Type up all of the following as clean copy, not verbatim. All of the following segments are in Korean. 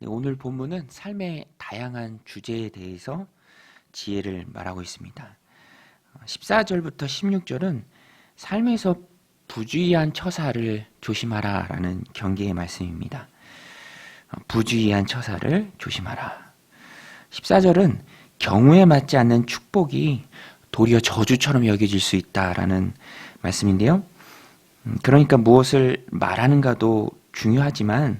네, 오늘 본문은 삶의 다양한 주제에 대해서 지혜를 말하고 있습니다. 14절부터 16절은 삶에서 부주의한 처사를 조심하라 라는 경계의 말씀입니다. 부주의한 처사를 조심하라. 14절은 경우에 맞지 않는 축복이 도리어 저주처럼 여겨질 수 있다라는 말씀인데요. 그러니까 무엇을 말하는가도 중요하지만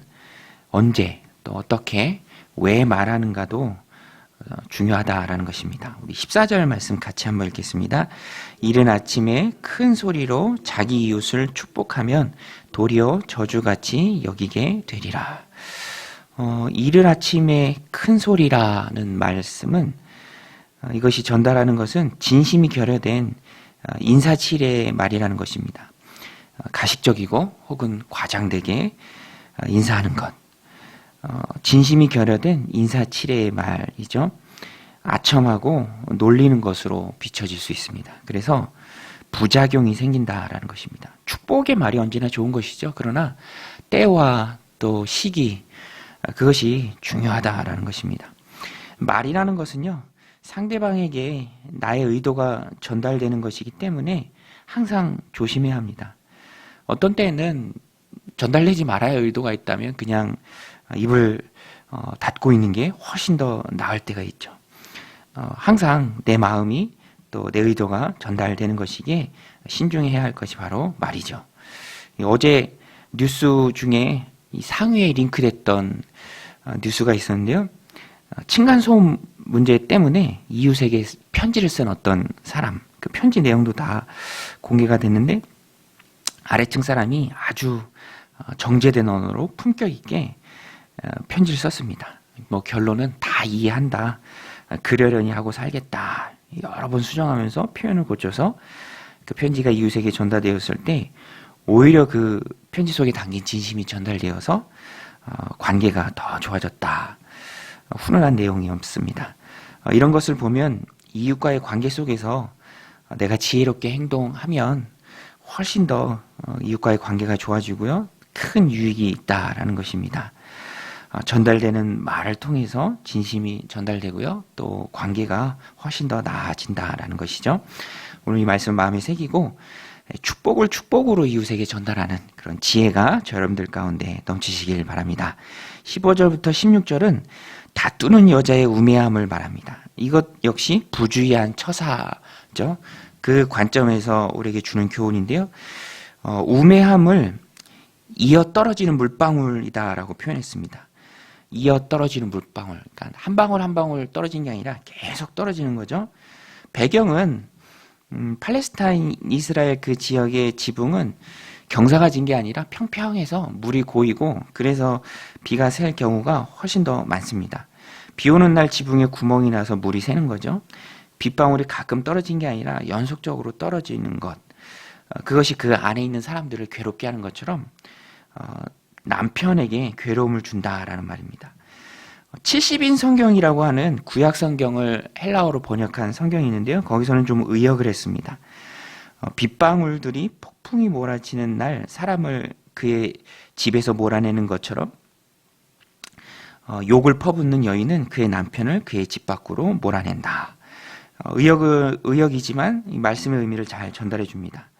언제 또 어떻게 왜 말하는가도 중요하다라는 것입니다. 우리 14절 말씀 같이 한번 읽겠습니다. 이른 아침에 큰 소리로 자기 이웃을 축복하면 도리어 저주같이 여기게 되리라. 이른 아침에 큰 소리라는 말씀은 이것이 전달하는 것은 진심이 결여된 인사치레의 말이라는 것입니다. 가식적이고 혹은 과장되게 인사하는 것. 진심이 결여된 인사치레의 말이죠. 아첨하고 놀리는 것으로 비춰질 수 있습니다. 그래서 부작용이 생긴다라는 것입니다. 축복의 말이 언제나 좋은 것이죠. 그러나 때와 또 시기, 그것이 중요하다라는 것입니다. 말이라는 것은요, 상대방에게 나의 의도가 전달되는 것이기 때문에 항상 조심해야 합니다. 어떤 때에는 전달되지 말아야 의도가 있다면 그냥 입을 닫고 있는 게 훨씬 더 나을 때가 있죠. 항상 내 마음이 또 내 의도가 전달되는 것이기에 신중해야 할 것이 바로 말이죠. 어제 뉴스 중에 상위에 링크됐던 뉴스가 있었는데요. 층간소음 문제 때문에 이웃에게 편지를 쓴 어떤 사람, 그 편지 내용도 다 공개가 됐는데 아래층 사람이 아주 정제된 언어로 품격 있게 편지를 썼습니다. 결론은 다 이해한다. 그러려니 하고 살겠다. 여러 번 수정하면서 표현을 고쳐서 그 편지가 이웃에게 전달되었을 때 오히려 그 편지 속에 담긴 진심이 전달되어서 관계가 더 좋아졌다. 훈훈한 내용이 없습니다. 이런 것을 보면 이웃과의 관계 속에서 내가 지혜롭게 행동하면 훨씬 더 이웃과의 관계가 좋아지고요. 큰 유익이 있다라는 것입니다. 전달되는 말을 통해서 진심이 전달되고요. 또 관계가 훨씬 더 나아진다라는 것이죠. 오늘 이 말씀 마음에 새기고 축복을 축복으로 이웃에게 전달하는 그런 지혜가 저 여러분들 가운데 넘치시길 바랍니다. 15절부터 16절은 다투는 여자의 우매함을 말합니다. 이것 역시 부주의한 처사죠. 그 관점에서 우리에게 주는 교훈인데요. 우매함을 이어 떨어지는 물방울이다라고 표현했습니다. 이어 떨어지는 물방울. 그러니까 한 방울 한 방울 떨어지는 게 아니라 계속 떨어지는 거죠. 배경은 팔레스타인 이스라엘 그 지역의 지붕은 경사가 진 게 아니라 평평해서 물이 고이고 그래서 비가 셀 경우가 훨씬 더 많습니다. 비 오는 날 지붕에 구멍이 나서 물이 새는 거죠. 빗방울이 가끔 떨어진 게 아니라 연속적으로 떨어지는 것. 그것이 그 안에 있는 사람들을 괴롭게 하는 것처럼 남편에게 괴로움을 준다라는 말입니다. 70인 성경이라고 하는 구약 성경을 헬라어로 번역한 성경이 있는데요. 거기서는 좀 의역을 했습니다. 빗방울들이 폭풍이 몰아치는 날 사람을 그의 집에서 몰아내는 것처럼 욕을 퍼붓는 여인은 그의 남편을 그의 집 밖으로 몰아낸다. 의역이지만 이 말씀의 의미를 잘 전달해 줍니다.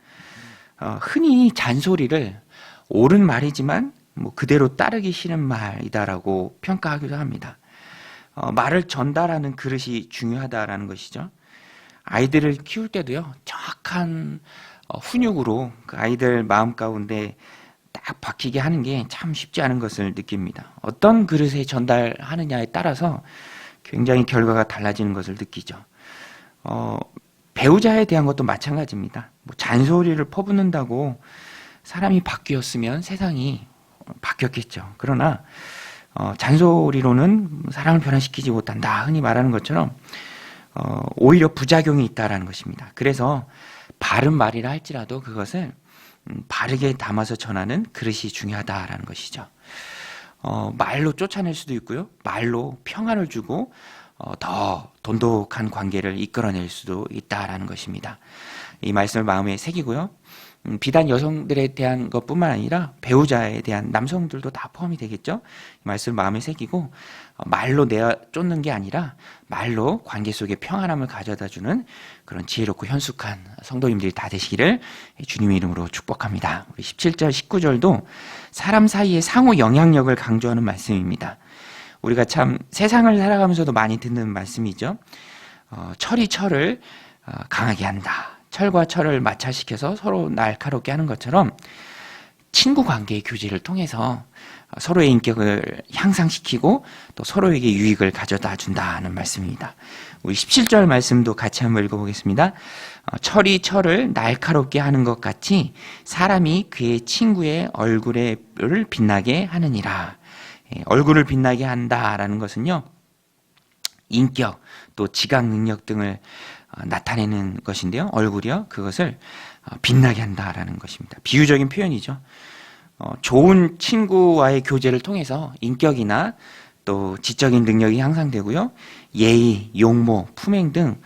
흔히 잔소리를 옳은 말이지만 그대로 따르기 싫은 말이다라고 평가하기도 합니다. 말을 전달하는 그릇이 중요하다라는 것이죠. 아이들을 키울 때도요, 정확한 훈육으로 그 아이들 마음 가운데 딱 박히게 하는 게 참 쉽지 않은 것을 느낍니다. 어떤 그릇에 전달하느냐에 따라서 굉장히 결과가 달라지는 것을 느끼죠. 배우자에 대한 것도 마찬가지입니다. 잔소리를 퍼붓는다고 사람이 바뀌었으면 세상이 바뀌었겠죠. 그러나 잔소리로는 사람을 변화시키지 못한다. 흔히 말하는 것처럼 오히려 부작용이 있다라는 것입니다. 그래서 바른 말이라 할지라도 그것을 바르게 담아서 전하는 그릇이 중요하다라는 것이죠. 말로 쫓아낼 수도 있고요. 말로 평안을 주고 더 돈독한 관계를 이끌어낼 수도 있다라는 것입니다. 이 말씀을 마음에 새기고요. 비단 여성들에 대한 것뿐만 아니라 배우자에 대한 남성들도 다 포함이 되겠죠. 이 말씀을 마음에 새기고 말로 내어 쫓는 게 아니라 말로 관계 속에 평안함을 가져다주는 그런 지혜롭고 현숙한 성도님들이 다 되시기를 주님의 이름으로 축복합니다. 우리 17절 19절도 사람 사이의 상호 영향력을 강조하는 말씀입니다. 우리가 참 세상을 살아가면서도 많이 듣는 말씀이죠. 철이 철을 강하게 한다. 철과 철을 마찰시켜서 서로 날카롭게 하는 것처럼 친구 관계의 교제를 통해서 서로의 인격을 향상시키고 또 서로에게 유익을 가져다 준다는 말씀입니다. 우리 17절 말씀도 같이 한번 읽어보겠습니다. 철이 철을 날카롭게 하는 것 같이 사람이 그의 친구의 얼굴을 빛나게 하느니라. 얼굴을 빛나게 한다라는 것은요, 인격 또 지각 능력 등을 나타내는 것인데요. 얼굴이요. 그것을 빛나게 한다라는 것입니다. 비유적인 표현이죠. 좋은 친구와의 교제를 통해서 인격이나 또 지적인 능력이 향상되고요. 예의, 용모, 품행 등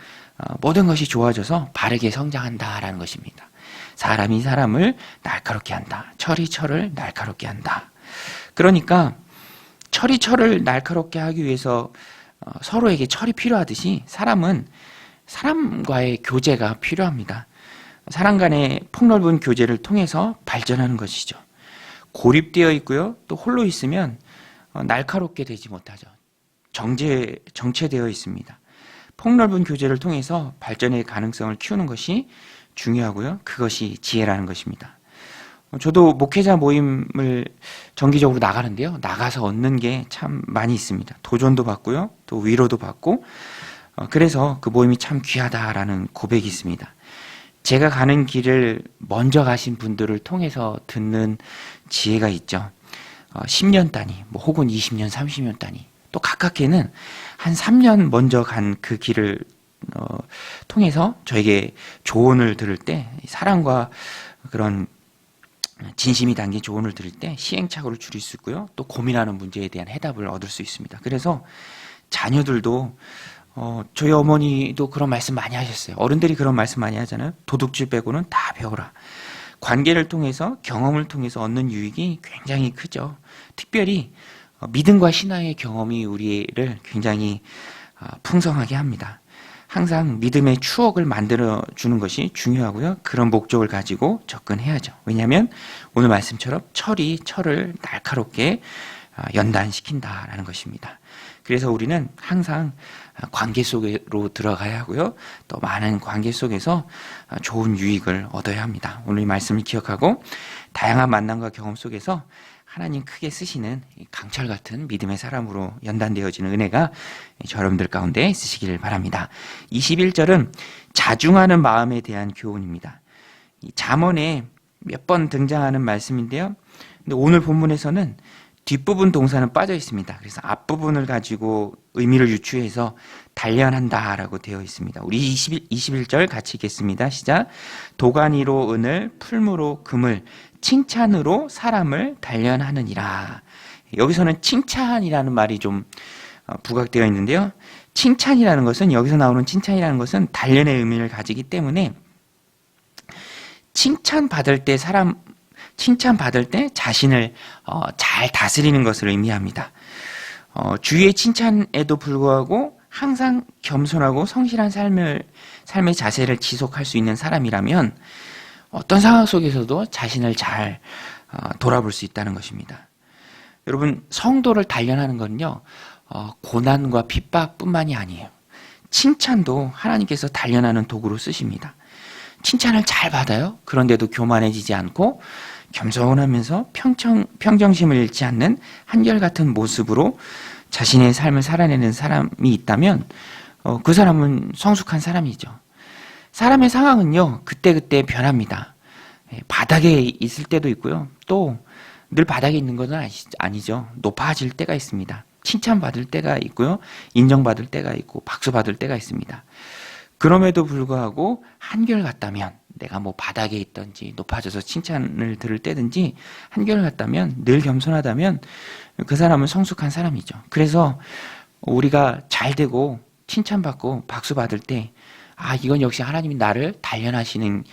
모든 것이 좋아져서 바르게 성장한다라는 것입니다. 사람이 사람을 날카롭게 한다. 철이 철을 날카롭게 한다. 그러니까 철이 철을 날카롭게 하기 위해서 서로에게 철이 필요하듯이 사람은 사람과의 교제가 필요합니다. 사람 간의 폭넓은 교제를 통해서 발전하는 것이죠. 고립되어 있고요. 또 홀로 있으면 날카롭게 되지 못하죠. 정체되어 있습니다. 폭넓은 교제를 통해서 발전의 가능성을 키우는 것이 중요하고요. 그것이 지혜라는 것입니다. 저도 목회자 모임을 정기적으로 나가는데요. 나가서 얻는 게 참 많이 있습니다. 도전도 받고요. 또 위로도 받고 그래서 그 모임이 참 귀하다라는 고백이 있습니다. 제가 가는 길을 먼저 가신 분들을 통해서 듣는 지혜가 있죠. 10년 단위, 혹은 20년, 30년 단위. 또 가깝게는 한 3년 먼저 간 그 길을 통해서 저에게 조언을 들을 때, 사랑과 그런 진심이 담긴 조언을 들을 때 시행착오를 줄일 수 있고요. 또 고민하는 문제에 대한 해답을 얻을 수 있습니다. 그래서 자녀들도 저희 어머니도 그런 말씀 많이 하셨어요. 어른들이 그런 말씀 많이 하잖아요. 도둑질 빼고는 다 배워라. 관계를 통해서, 경험을 통해서 얻는 유익이 굉장히 크죠. 특별히 믿음과 신앙의 경험이 우리를 굉장히 풍성하게 합니다. 항상 믿음의 추억을 만들어주는 것이 중요하고요. 그런 목적을 가지고 접근해야죠. 왜냐하면 오늘 말씀처럼 철이 철을 날카롭게 연단시킨다라는 것입니다. 그래서 우리는 항상 관계 속으로 들어가야 하고요. 또 많은 관계 속에서 좋은 유익을 얻어야 합니다. 오늘 이 말씀을 기억하고 다양한 만남과 경험 속에서 하나님 크게 쓰시는 강철 같은 믿음의 사람으로 연단되어지는 은혜가 여러분들 가운데 있으시기를 바랍니다. 21절은 자중하는 마음에 대한 교훈입니다. 잠언에 몇 번 등장하는 말씀인데요. 근데 오늘 본문에서는 뒷부분 동사는 빠져 있습니다. 그래서 앞부분을 가지고 의미를 유추해서 단련한다라고 되어 있습니다. 우리 21절 같이 읽겠습니다. 시작. 도가니로 은을, 풀무로 금을, 칭찬으로 사람을 단련하느니라. 여기서는 칭찬이라는 말이 좀 부각되어 있는데요. 칭찬이라는 것은, 여기서 나오는 칭찬이라는 것은 단련의 의미를 가지기 때문에 칭찬받을 때 자신을 잘 다스리는 것을 의미합니다. 주위의 칭찬에도 불구하고 항상 겸손하고 성실한 삶의 자세를 지속할 수 있는 사람이라면 어떤 상황 속에서도 자신을 잘 돌아볼 수 있다는 것입니다. 여러분, 성도를 단련하는 건요, 고난과 핍박뿐만이 아니에요. 칭찬도 하나님께서 단련하는 도구로 쓰십니다. 칭찬을 잘 받아요. 그런데도 교만해지지 않고 겸손하면서 평정심을 잃지 않는 한결같은 모습으로 자신의 삶을 살아내는 사람이 있다면 그 사람은 성숙한 사람이죠. 사람의 상황은요, 그때그때 변합니다. 바닥에 있을 때도 있고요. 또 늘 바닥에 있는 것은 아니죠. 높아질 때가 있습니다. 칭찬받을 때가 있고요. 인정받을 때가 있고 박수받을 때가 있습니다. 그럼에도 불구하고 한결같다면, 내가 바닥에 있든지 높아져서 칭찬을 들을 때든지 한결같다면, 늘 겸손하다면 그 사람은 성숙한 사람이죠. 그래서 우리가 잘 되고 칭찬받고 박수받을 때 이건 역시 하나님이 나를 단련하시는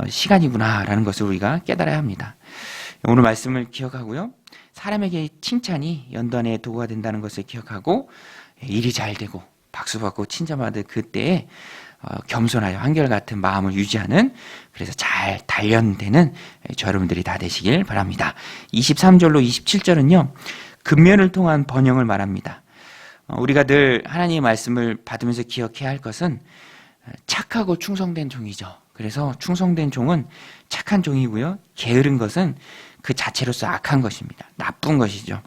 시간이구나라는 것을 우리가 깨달아야 합니다. 오늘 말씀을 기억하고요. 사람에게 칭찬이 연단의 도구가 된다는 것을 기억하고 일이 잘 되고 박수받고 칭찬받을 그때에 겸손하여 한결같은 마음을 유지하는, 그래서 잘 단련되는 저 여러분들이 다 되시길 바랍니다. 23절로 27절은요. 근면을 통한 번영을 말합니다. 우리가 늘 하나님의 말씀을 받으면서 기억해야 할 것은 착하고 충성된 종이죠. 그래서 충성된 종은 착한 종이고요. 게으른 것은 그 자체로서 악한 것입니다. 나쁜 것이죠.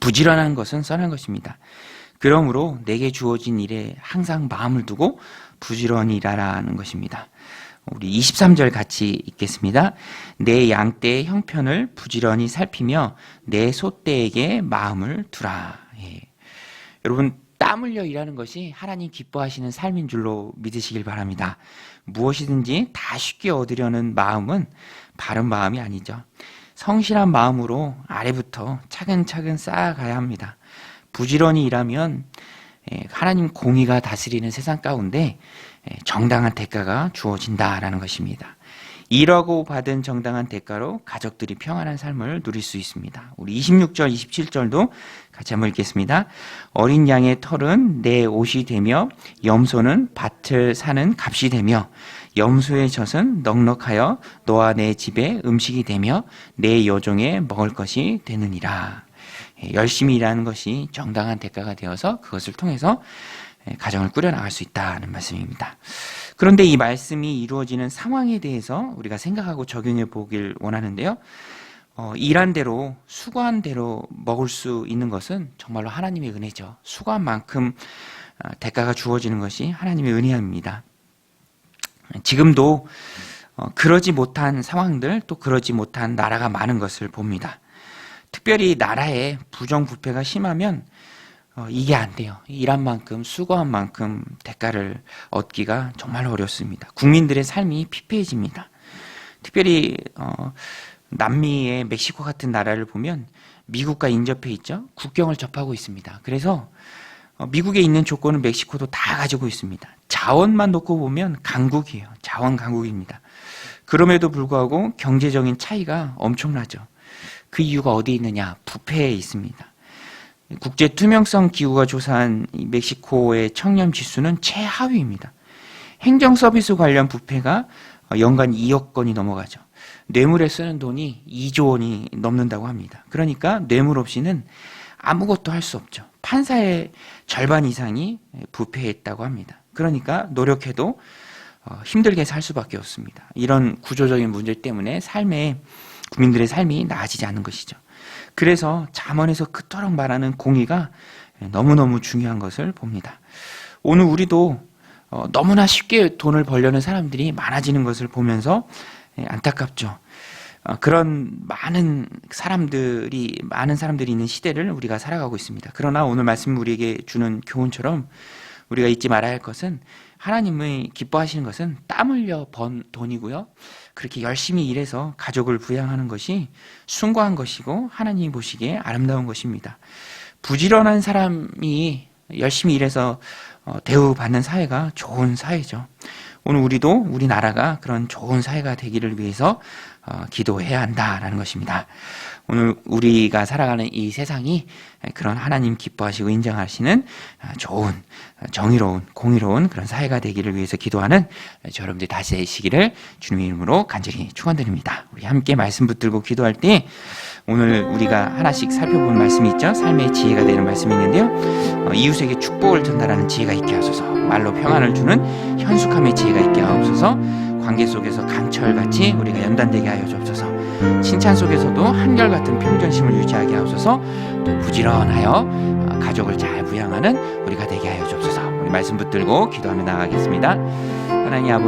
부지런한 것은 선한 것입니다. 그러므로 내게 주어진 일에 항상 마음을 두고 부지런히 일하라는 것입니다. 우리 23절 같이 읽겠습니다. 내 양떼의 형편을 부지런히 살피며 내 소떼에게 마음을 두라. 예. 여러분, 땀 흘려 일하는 것이 하나님 기뻐하시는 삶인 줄로 믿으시길 바랍니다. 무엇이든지 다 쉽게 얻으려는 마음은 바른 마음이 아니죠. 성실한 마음으로 아래부터 차근차근 쌓아가야 합니다. 부지런히 일하면 하나님 공의가 다스리는 세상 가운데 정당한 대가가 주어진다라는 것입니다. 일하고 받은 정당한 대가로 가족들이 평안한 삶을 누릴 수 있습니다. 우리 26절, 27절도 같이 한번 읽겠습니다. 어린 양의 털은 내 옷이 되며 염소는 밭을 사는 값이 되며 염소의 젖은 넉넉하여 너와 내 집에 음식이 되며 내 여종의 먹을 것이 되느니라. 열심히 일하는 것이 정당한 대가가 되어서 그것을 통해서 가정을 꾸려나갈 수 있다는 말씀입니다. 그런데 이 말씀이 이루어지는 상황에 대해서 우리가 생각하고 적용해 보길 원하는데요. 일한 대로, 수고한 대로 먹을 수 있는 것은 정말로 하나님의 은혜죠. 수고한 만큼 대가가 주어지는 것이 하나님의 은혜입니다. 지금도 그러지 못한 상황들, 또 그러지 못한 나라가 많은 것을 봅니다. 특별히 나라에 부정부패가 심하면 이게 안 돼요. 일한 만큼, 수고한 만큼 대가를 얻기가 정말 어렵습니다. 국민들의 삶이 피폐해집니다. 특별히 남미의 멕시코 같은 나라를 보면 미국과 인접해 있죠. 국경을 접하고 있습니다. 그래서 미국에 있는 조건은 멕시코도 다 가지고 있습니다. 자원만 놓고 보면 강국이에요. 자원 강국입니다. 그럼에도 불구하고 경제적인 차이가 엄청나죠. 그 이유가 어디에 있느냐? 부패에 있습니다. 국제 투명성 기구가 조사한 멕시코의 청렴 지수는 최하위입니다. 행정 서비스 관련 부패가 연간 2억 건이 넘어가죠. 뇌물에 쓰는 돈이 2조 원이 넘는다고 합니다. 그러니까 뇌물 없이는 아무것도 할 수 없죠. 판사의 절반 이상이 부패했다고 합니다. 그러니까 노력해도 힘들게 살 수밖에 없습니다. 이런 구조적인 문제 때문에 국민들의 삶이 나아지지 않는 것이죠. 그래서 잠언에서 그토록 말하는 공의가 너무너무 중요한 것을 봅니다. 오늘 우리도 너무나 쉽게 돈을 벌려는 사람들이 많아지는 것을 보면서 안타깝죠. 그런 많은 사람들이 있는 시대를 우리가 살아가고 있습니다. 그러나 오늘 말씀 우리에게 주는 교훈처럼 우리가 잊지 말아야 할 것은, 하나님의 기뻐하시는 것은 땀 흘려 번 돈이고요. 그렇게 열심히 일해서 가족을 부양하는 것이 숭고한 것이고 하나님이 보시기에 아름다운 것입니다. 부지런한 사람이 열심히 일해서 대우받는 사회가 좋은 사회죠. 오늘 우리도 우리나라가 그런 좋은 사회가 되기를 위해서 기도해야 한다라는 것입니다. 오늘 우리가 살아가는 이 세상이 그런 하나님 기뻐하시고 인정하시는 좋은, 정의로운, 공의로운 그런 사회가 되기를 위해서 기도하는 여러분들이 다시 되시기를 주님의 이름으로 간절히 축원드립니다. 우리 함께 말씀 붙들고 기도할 때 오늘 우리가 하나씩 살펴본 말씀이 있죠. 삶의 지혜가 되는 말씀이 있는데요. 이웃에게 축복을 전달하는 지혜가 있게 하소서. 말로 평안을 주는 현숙함의 지혜가 있게 하옵소서. 관계 속에서 강철같이 우리가 연단되게 하여 주옵소서. 칭찬 속에서도 한결같은 평정심을 유지하게 하옵소서. 또 부지런하여 가족을 잘 부양하는 우리가 되게 하여 주옵소서. 우리 말씀 붙들고 기도하며 나아가겠습니다. 하나님 아버지,